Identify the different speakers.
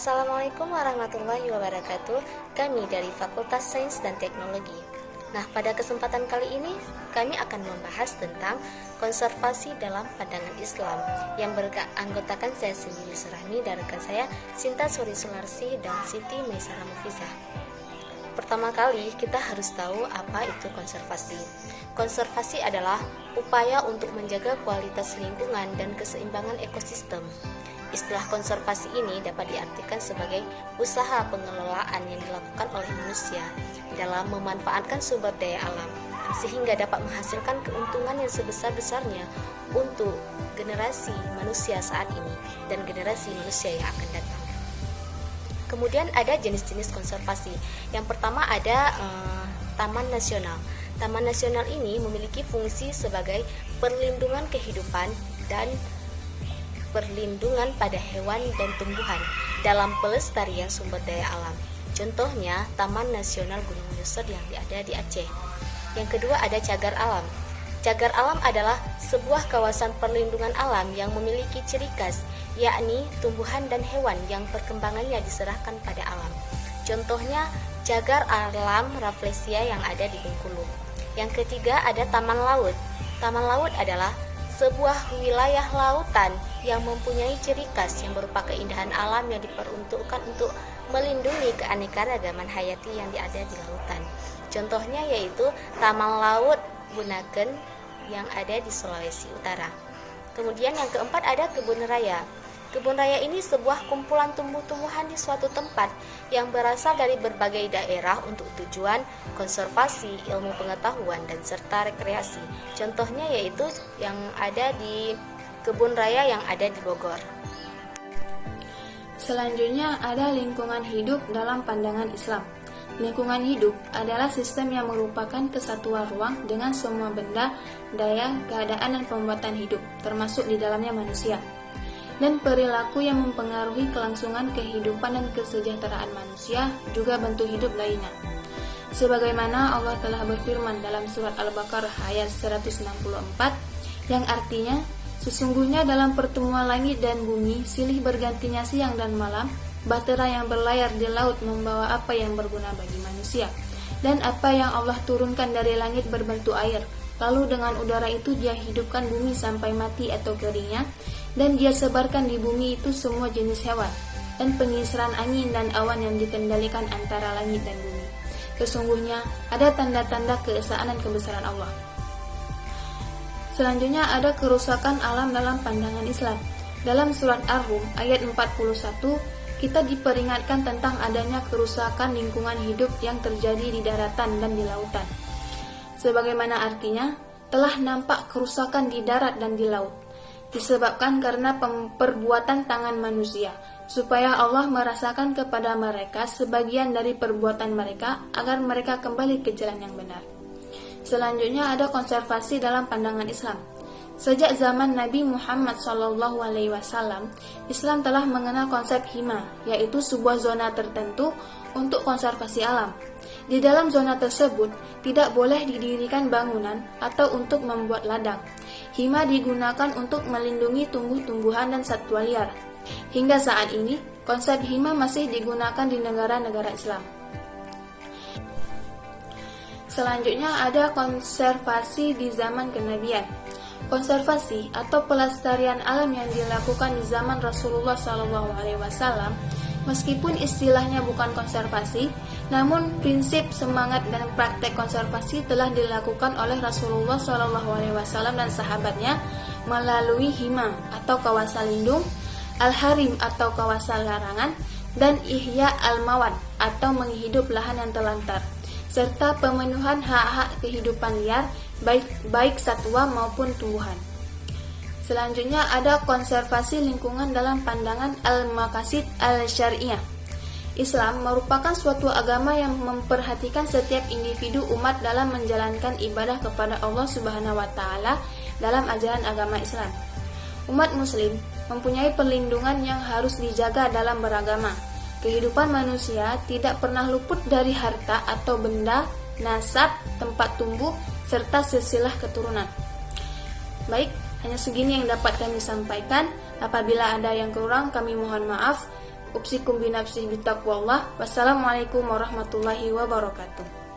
Speaker 1: Assalamualaikum warahmatullahi wabarakatuh. Kami dari Fakultas Sains dan Teknologi. Nah, pada kesempatan kali ini kami akan membahas tentang konservasi dalam pandangan Islam yang beranggotakan saya sendiri Surahmi dan rekan saya Sinta Suri Sularsi dan Siti Maisara Mufizah. Pertama kali kita harus tahu apa itu konservasi. Konservasi adalah upaya untuk menjaga kualitas lingkungan dan keseimbangan ekosistem. Istilah konservasi ini dapat diartikan sebagai usaha pengelolaan yang dilakukan oleh manusia dalam memanfaatkan sumber daya alam sehingga dapat menghasilkan keuntungan yang sebesar-besarnya untuk generasi manusia saat ini dan generasi manusia yang akan datang. Kemudian ada jenis-jenis konservasi. Yang pertama ada Taman Nasional. Taman Nasional ini memiliki fungsi sebagai perlindungan kehidupan dan perlindungan pada hewan dan tumbuhan dalam pelestarian sumber daya alam. Contohnya Taman Nasional Gunung Leuser yang ada di Aceh. Yang kedua ada cagar alam. Cagar alam adalah sebuah kawasan perlindungan alam yang memiliki ciri khas, yakni tumbuhan dan hewan yang perkembangannya diserahkan pada alam. Contohnya cagar alam Rafflesia yang ada di Bengkulu. Yang ketiga ada taman laut. Taman laut adalah sebuah wilayah lautan yang mempunyai ciri khas yang berupa keindahan alam yang diperuntukkan untuk melindungi keanekaragaman hayati yang ada di lautan. Contohnya yaitu Taman Laut Bunaken yang ada di Sulawesi Utara. Kemudian yang keempat ada kebun raya. Kebun raya ini sebuah kumpulan tumbuh-tumbuhan di suatu tempat yang berasal dari berbagai daerah untuk tujuan konservasi, ilmu pengetahuan, dan serta rekreasi. Contohnya yaitu yang ada di kebun raya yang ada di Bogor.
Speaker 2: Selanjutnya ada lingkungan hidup dalam pandangan Islam. Lingkungan hidup adalah sistem yang merupakan kesatuan ruang dengan semua benda, daya, keadaan, dan pembuatan hidup, termasuk di dalamnya manusia, dan perilaku yang mempengaruhi kelangsungan kehidupan dan kesejahteraan manusia, juga bentuk hidup lainnya. Sebagaimana Allah telah berfirman dalam surat Al-Baqarah ayat 164, yang artinya, sesungguhnya dalam pertemuan langit dan bumi, silih bergantinya siang dan malam, bahtera yang berlayar di laut membawa apa yang berguna bagi manusia, dan apa yang Allah turunkan dari langit berbentuk air, lalu dengan udara itu dia hidupkan bumi sampai mati atau keringnya, dan dia sebarkan di bumi itu semua jenis hewan, dan pengisaran angin dan awan yang dikendalikan antara langit dan bumi. Sesungguhnya ada tanda-tanda keesaan dan kebesaran Allah. Selanjutnya ada kerusakan alam dalam pandangan Islam. Dalam surat Ar-Rum ayat 41, kita diperingatkan tentang adanya kerusakan lingkungan hidup yang terjadi di daratan dan di lautan. Sebagaimana artinya, telah nampak kerusakan di darat dan di laut, disebabkan karena perbuatan tangan manusia, supaya Allah merasakan kepada mereka sebagian dari perbuatan mereka, agar mereka kembali ke jalan yang benar. Selanjutnya ada konservasi dalam pandangan Islam. Sejak zaman Nabi Muhammad SAW, Islam telah mengenal konsep hima, yaitu sebuah zona tertentu untuk konservasi alam. Di dalam zona tersebut, tidak boleh didirikan bangunan atau untuk membuat ladang. Hima digunakan untuk melindungi tumbuh-tumbuhan dan satwa liar. Hingga saat ini, konsep hima masih digunakan di negara-negara Islam. Selanjutnya ada konservasi di zaman kenabian. Konservasi atau pelestarian alam yang dilakukan di zaman Rasulullah SAW, meskipun istilahnya bukan konservasi, namun prinsip, semangat, dan praktek konservasi telah dilakukan oleh Rasulullah SAW dan sahabatnya melalui hima atau kawasan lindung, al-harim atau kawasan larangan, dan ihya al-mawad atau menghidup lahan yang terlantar, serta pemenuhan hak-hak kehidupan liar, baik satwa maupun tumbuhan. Selanjutnya ada konservasi lingkungan dalam pandangan al-maqasid al-syariah. Islam merupakan suatu agama yang memperhatikan setiap individu umat dalam menjalankan ibadah kepada Allah Subhanahu wa taala dalam ajaran agama Islam. Umat muslim mempunyai perlindungan yang harus dijaga dalam beragama. Kehidupan manusia tidak pernah luput dari harta atau benda, nasab, tempat tumbuh, serta silsilah keturunan. Baik, hanya segini yang dapat kami sampaikan. Apabila ada yang kurang, kami mohon maaf. Upsikum binafsih bitaqwallah. Wassalamualaikum warahmatullahi wabarakatuh.